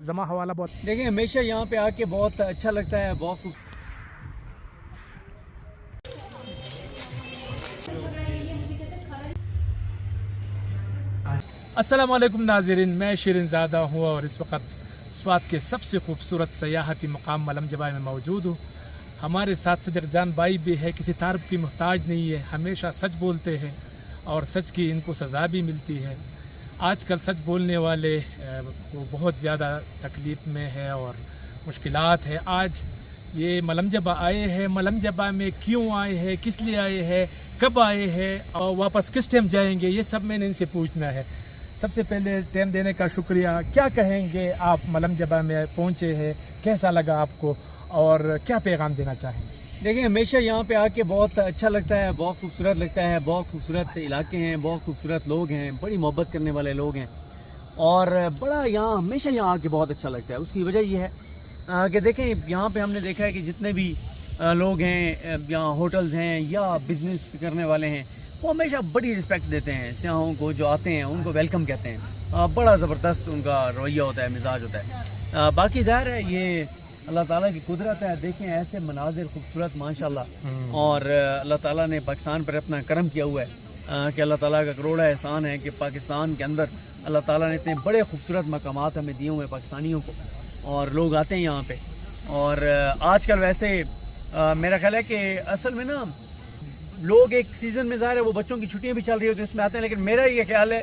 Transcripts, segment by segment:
जमा हवाला बहुत देखिए हमेशा यहाँ पे आके बहुत अच्छा लगता है, बहुत अस्सलामु अलैकुम नाज़रीन, मैं शिरीन ज़ादा हूँ और इस वक्त स्वात के सबसे खूबसूरत सयाहती मकाम मलमजबा में मौजूद हूँ। हमारे साथ सदर जान भाई भी है, किसी तारीफ की मोहताज नहीं है, हमेशा सच बोलते हैं और सच की इनको सज़ा भी मिलती है। आजकल सच बोलने वाले को बहुत ज़्यादा तकलीफ़ में है और मुश्किलात है। आज ये मलमजबा आए हैं, मलमजबा में क्यों आए हैं, किस लिए आए हैं, कब आए हैं और वापस किस टाइम जाएंगे, ये सब मैंने इनसे पूछना है। सबसे पहले टाइम देने का शुक्रिया। क्या कहेंगे आप मलमजबा में पहुँचे हैं, कैसा लगा आपको और क्या पैगाम देना चाहेंगे? देखिए हमेशा यहाँ पे आके बहुत अच्छा लगता है, बहुत खूबसूरत लगता है, बहुत खूबसूरत इलाके हैं, बहुत खूबसूरत लोग हैं, बड़ी मोहब्बत करने वाले लोग हैं और बड़ा यहाँ हमेशा यहाँ आके बहुत अच्छा लगता है। उसकी वजह ये है कि देखें यहाँ पे हमने देखा है कि जितने भी लोग हैं, यहाँ होटल्स हैं या बिज़नेस करने वाले हैं, वो हमेशा बड़ी रिस्पेक्ट देते हैं सियाहों को, जो आते हैं उनको वेलकम कहते हैं। बड़ा ज़बरदस्त उनका रवैया होता है, मिजाज होता है। बाकी ज़ाहिर है ये अल्लाह ताला की कुदरत है। देखें ऐसे मनाजिर खूबसूरत माशाल्लाह, और अल्लाह ताला ने पाकिस्तान पर अपना करम किया हुआ है कि अल्लाह ताला का करोड़ा एहसान है कि पाकिस्तान के अंदर अल्लाह ताला ने इतने बड़े खूबसूरत मकामात हमें दिए हुए हैं पाकिस्तानियों को, और लोग आते हैं यहाँ पे। और आजकल वैसे मेरा ख्याल है कि असल में ना लोग एक सीज़न में ज़ाहिर है वो बच्चों की छुट्टियाँ भी चल रही होती हैं, उसमें आते हैं, लेकिन मेरा ये ख्याल है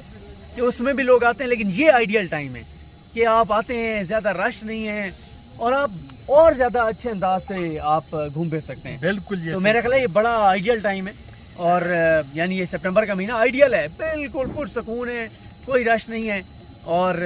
कि उसमें भी लोग आते हैं, लेकिन ये आइडियल टाइम है कि आप आते हैं, ज़्यादा रश नहीं है और आप और ज़्यादा अच्छे अंदाज से आप घूम फिर सकते हैं। बिल्कुल, तो मेरा ख्याल है ये बड़ा आइडियल टाइम है और यानी ये सितंबर का महीना आइडियल है, बिल्कुल पुरसकून है, कोई रश नहीं है और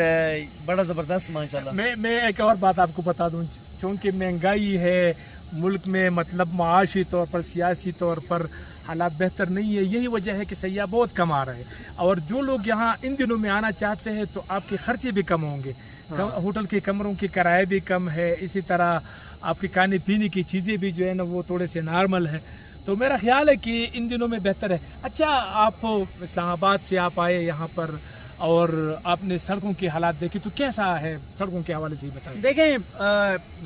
बड़ा ज़बरदस्त माशाल्लाह। मैं एक और बात आपको बता दूं, चूँकि महंगाई है मुल्क में, मतलब माशी तौर पर, सियासी तौर पर हालात बेहतर नहीं है, यही वजह है कि सयाह बहुत कम आ रहे हैं। और जो लोग यहाँ इन दिनों में आना चाहते हैं तो आपके खर्चे भी कम होंगे, होटल के कमरों के किराए भी कम है, इसी तरह आपके खाने पीने की चीज़ें भी जो है ना वो थोड़े से नॉर्मल है। तो मेरा ख्याल है कि इन दिनों में बेहतर है। अच्छा, आप इस्लामाबाद से आप आए यहाँ पर और आपने सड़कों के हालात देखे, तो कैसा है सड़कों के हवाले से ही बताएं। देखें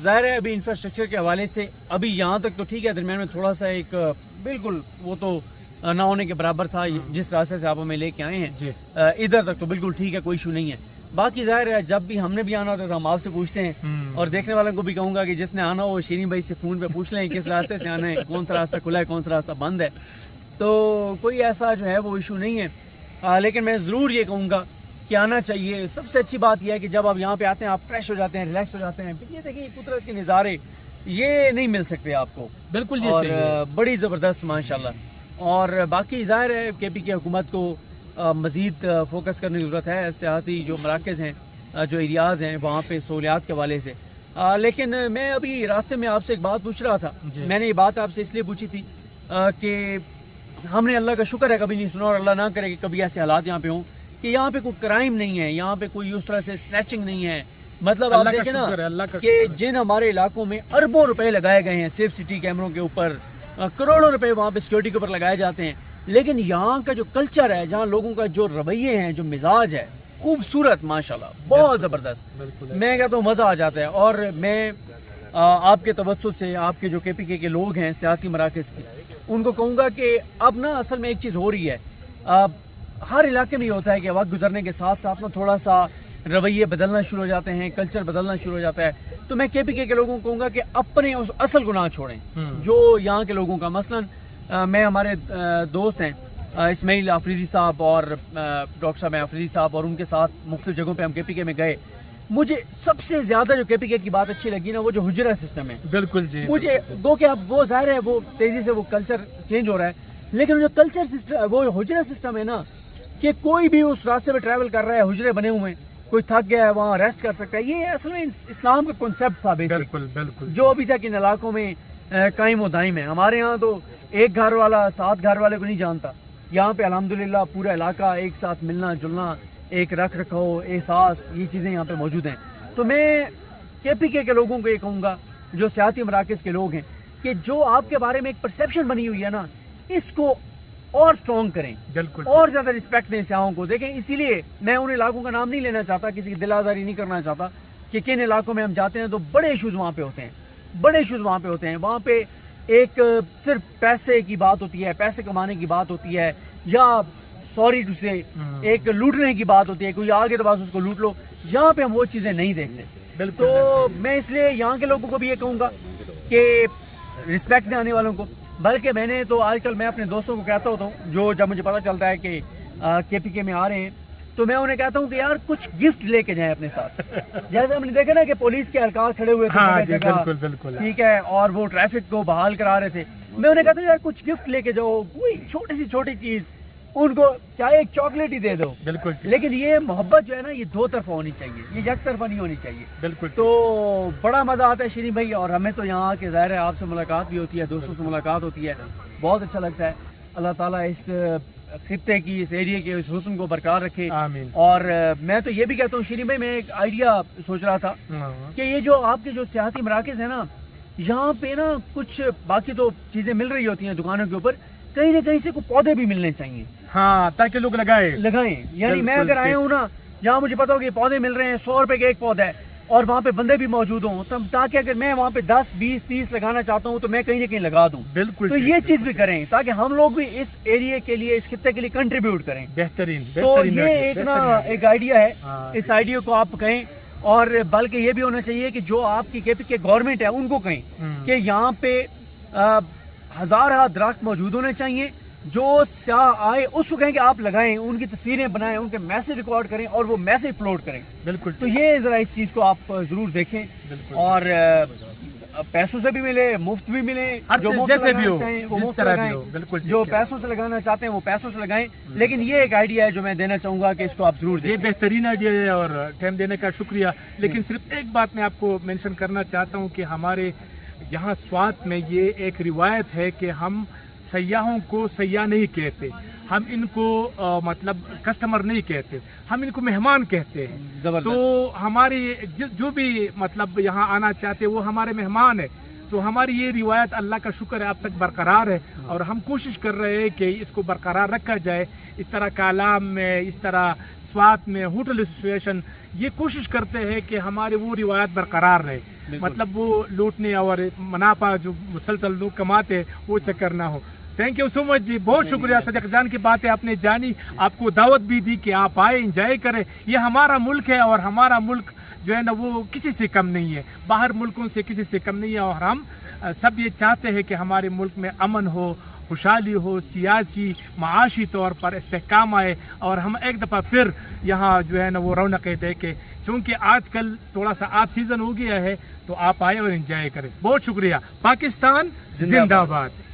ज़ाहिर है अभी इंफ्रास्ट्रक्चर के हवाले से अभी यहाँ तक तो ठीक है, दरमियान में थोड़ा सा एक बिल्कुल वो तो ना होने के बराबर था जिस रास्ते से आप हमें लेके आए हैं जी। इधर तक तो बिल्कुल ठीक है, कोई इशू नहीं है। बाकी ज़ाहिर है जब भी हमने भी आना होता है तो हम आपसे पूछते हैं, और देखने वालों को भी कहूँगा कि जिसने आना हो शिरीन भाई से फ़ोन पे पूछ लें किस रास्ते से आना है, कौन सा रास्ता खुला है, कौन सा रास्ता बंद है। तो कोई ऐसा जो है वो इशू नहीं है, लेकिन मैं ज़रूर ये कहूँगा कि आना चाहिए। सबसे अच्छी बात यह है कि जब आप यहाँ पे आते हैं आप फ्रेश हो जाते हैं, रिलैक्स हो जाते हैं। फिर ये देखिए कुदरत के नज़ारे ये नहीं मिल सकते आपको, बिल्कुल ये और सही है। बड़ी ज़बरदस्त माशाल्लाह। और बाकी ज़ाहिर है KP की हुकूमत को मज़ीद फोकस करने की ज़रूरत है। सियाती जो मराकज़ हैं, जो एरियाज़ हैं वहाँ पे सहूलियात के हवाले से। लेकिन मैं अभी रास्ते में आपसे एक बात पूछ रहा था, मैंने ये बात आपसे इसलिए पूछी थी कि हमने अल्लाह का शुक्र है कभी नहीं सुना, और अल्लाह ना करे कि कभी ऐसे हालात यहाँ पे हों कि यहाँ पे कोई क्राइम नहीं है, यहाँ पे कोई उस तरह से स्नैचिंग नहीं है। मतलब आप देखें ना कि जिन हमारे इलाकों में अरबों रुपए लगाए गए हैं सेफ सिटी कैमरों के ऊपर, करोड़ों रुपए वहाँ पे सिक्योरिटी के ऊपर लगाए जाते हैं, लेकिन यहाँ का जो कल्चर है, जहाँ लोगों का जो रवैये हैं, जो मिजाज है, खूबसूरत माशाल्लाह, बहुत ज़बरदस्त। मैं कहता हूँ मज़ा आ जाता है। और मैं आपके तवज्जुह से आपके जो KPK के लोग हैं सियाती मराकज़ के, उनको कहूँगा कि अब ना असल में एक चीज़ हो रही है, हर इलाके में होता है कि वक्त गुजरने के साथ साथ ना थोड़ा सा रवैये बदलना शुरू हो जाते हैं, कल्चर बदलना शुरू हो जाता है। तो मैं KPK के लोगों को कहूँगा कि अपने उस असल को ना छोड़ें जो यहाँ के लोगों का। मसलन मैं हमारे दोस्त हैं इस्माइल आफरीदी साहब और डॉक्टर साहब आफरीदी साहब, और उनके साथ मुख्तलिफ जगहों पे हम KPK में गए। मुझे सबसे ज़्यादा जो KPK की बात अच्छी लगी ना, वो जो हुजरा सिस्टम है। बिल्कुल जी, मुझे गो कि अब वो ज़ाहिर है वो तेज़ी से वो कल्चर चेंज हो रहा है, लेकिन जो कल्चर सिस्टम, वो हुजरा सिस्टम है ना, कि कोई भी उस रास्ते पे ट्रैवल कर रहा है, हुजरे बने हुए हैं, कोई थक गया है वहाँ रेस्ट कर सकता है। ये असल में इस्लाम का कॉन्सेप्ट था बेसिक, बिल्कुल जो अभी तक इन इलाकों में कायम व दायम है। हमारे यहाँ तो एक घर वाला 7 घर वाले को नहीं जानता, यहाँ पे अल्हम्दुलिल्लाह पूरा इलाका एक साथ मिलना जुलना, एक रख रखाव, एहसास, ये चीज़ें यहाँ पे मौजूद हैं। तो मैं KPK के लोगों को ये कहूँगा, जो सियाती मराकज़ के लोग हैं, कि जो आपके बारे में एक परसेप्शन बनी हुई है ना, इसको اور اسٹرانگ کریں, بالکل اور زیادہ رسپیکٹ دیں سیاحوں کو. دیکھیں اسی لیے میں ان علاقوں کا نام نہیں لینا چاہتا, کسی کی دل آزاری نہیں کرنا چاہتا کہ کن علاقوں میں ہم جاتے ہیں تو بڑے ایشوز وہاں پہ ہوتے ہیں, بڑے ایشوز وہاں پہ ہوتے ہیں. وہاں پہ ایک صرف پیسے کی بات ہوتی ہے, پیسے کمانے کی بات ہوتی ہے, یا سوری ٹو سے ایک لوٹنے کی بات ہوتی ہے, کوئی آگے تو بس اس کو لوٹ لو. یہاں پہ ہم وہ چیزیں نہیں دیکھتے. تو میں اس لیے یہاں کے لوگوں کو بھی یہ کہوں گا کہ رسپیکٹ دیں آنے والوں کو. بلکہ میں نے تو آج کل میں اپنے دوستوں کو کہتا ہوتا ہوں, جو جب مجھے پتا چلتا ہے کہ کے پی کے میں آ رہے ہیں, تو میں انہیں کہتا ہوں کہ یار کچھ گفٹ لے کے جائیں اپنے ساتھ. جیسے ہم نے دیکھا نا کہ پولیس کے اہلکار کھڑے ہوئے تھے بالکل, ٹھیک ہے, اور وہ ٹریفک کو بحال کرا رہے تھے. میں انہیں کہتا ہوں یار کچھ گفٹ لے کے جاؤ, کوئی چھوٹی چیز ان کو, چاہے ایک چاکلیٹ ہی دے دو. بالکل, لیکن یہ محبت جو ہے نا یہ دو طرفہ ہونی چاہیے, یہ یک طرفہ نہیں ہونی چاہیے. بالکل. تو بڑا مزہ آتا ہے شیرین بھائی, اور ہمیں تو یہاں کے ظاہر ہے آپ سے ملاقات بھی ہوتی ہے, دوستوں سے ملاقات ہوتی ہے, بہت اچھا لگتا ہے. اللہ تعالیٰ اس خطے کی, اس ایریے کے اس حسن کو برقرار رکھے. آمین. اور میں تو یہ بھی کہتا ہوں شیرین بھائی, میں ایک آئیڈیا سوچ رہا تھا کہ یہ جو آپ کے جو سیاحتی مراکز ہیں نا, یہاں پہ نا کچھ باقی تو چیزیں مل رہی ہوتی ہیں دکانوں کے اوپر, کہیں نہ کہیں سے کوئی پودے بھی ملنے چاہیے. ہاں, تاکہ لوگ لگائیں. یعنی میں اگر آیا ہوں نا, جہاں مجھے پتا ہو کہ پودے مل رہے ہیں, 100 روپے کا ایک پودا ہے, اور وہاں پہ بندے بھی موجود ہوں, تاکہ اگر میں وہاں پہ 10 20 30 لگانا چاہتا ہوں تو میں کہیں نہ کہیں لگا دوں. بالکل. تو یہ چیز بھی کریں تاکہ ہم لوگ بھی اس ایریے کے لیے, اس خطے کے لیے کنٹریبیوٹ کریں. بہترین. تو یہ ایک آئیڈیا ہے, اس آئیڈیا کو آپ کہیں. اور بلکہ یہ بھی ہونا چاہیے کہ جو آپ کی کے پی کے گورنمنٹ ہے ان کو کہیں کہ یہاں پہ ہزارہ درخت موجود ہونے چاہیے. جو سیاح آئے اس کو کہیں کہ آپ لگائیں, ان کی تصویریں بنائیں, ان کے میسج ریکارڈ کریں اور وہ میسج فلوٹ کریں. بالکل. تو یہ ذرا اس چیز کو آپ ضرور دیکھیں. اور پیسوں سے بھی ملے, مفت بھی ملے, جو جیسے بھی ہو, جس طرح بھی ہو. بالکل. جو پیسوں سے لگانا چاہتے ہیں وہ پیسوں سے لگائیں. لیکن یہ ایک آئیڈیا ہے جو میں دینا چاہوں گا کہ اس کو آپ ضرور دیکھیں. یہ بہترین آئیڈیا ہے اور ٹائم دینے کا شکریہ. لیکن صرف ایک بات میں آپ کو مینشن کرنا چاہتا ہوں کہ ہمارے یہاں سوات میں یہ ایک روایت ہے کہ ہم سیاحوں کو سیاح نہیں کہتے, ہم ان کو مطلب کسٹمر نہیں کہتے, ہم ان کو مہمان کہتے ہیں. تو ہماری جو بھی مطلب یہاں آنا چاہتے وہ ہمارے مہمان ہیں. تو ہماری یہ روایت اللہ کا شکر ہے اب تک برقرار ہے, اور ہم کوشش کر رہے ہیں کہ اس کو برقرار رکھا جائے. اس طرح کالام میں, اس طرح سوات میں ہوٹل ایسوسیشن یہ کوشش کرتے ہیں کہ ہمارے وہ روایت برقرار رہے. مطلب وہ لوٹنے اور منافع جو مسلسل لوگ کماتے ہیں وہ چکر نہ ہو. تھینک یو سو مچ جی, بہت شکریہ. صدیق جان کی باتیں آپ نے جانی, آپ کو دعوت بھی دی کہ آپ آئے, انجوائے کریں. یہ ہمارا ملک ہے اور ہمارا ملک جو ہے نا وہ کسی سے کم نہیں ہے, باہر ملکوں سے کسی سے کم نہیں ہے. اور ہم سب یہ چاہتے ہیں کہ ہمارے ملک میں امن ہو, خوشحالی ہو, سیاسی معاشی طور پر استحکام آئے, اور ہم ایک دفعہ پھر یہاں جو ہے نا وہ رونقیں دیکھیں. چونکہ آج کل تھوڑا سا آف سیزن ہو گیا ہے, تو آپ آئے اور انجوائے کریں. بہت شکریہ. پاکستان زندہ باد.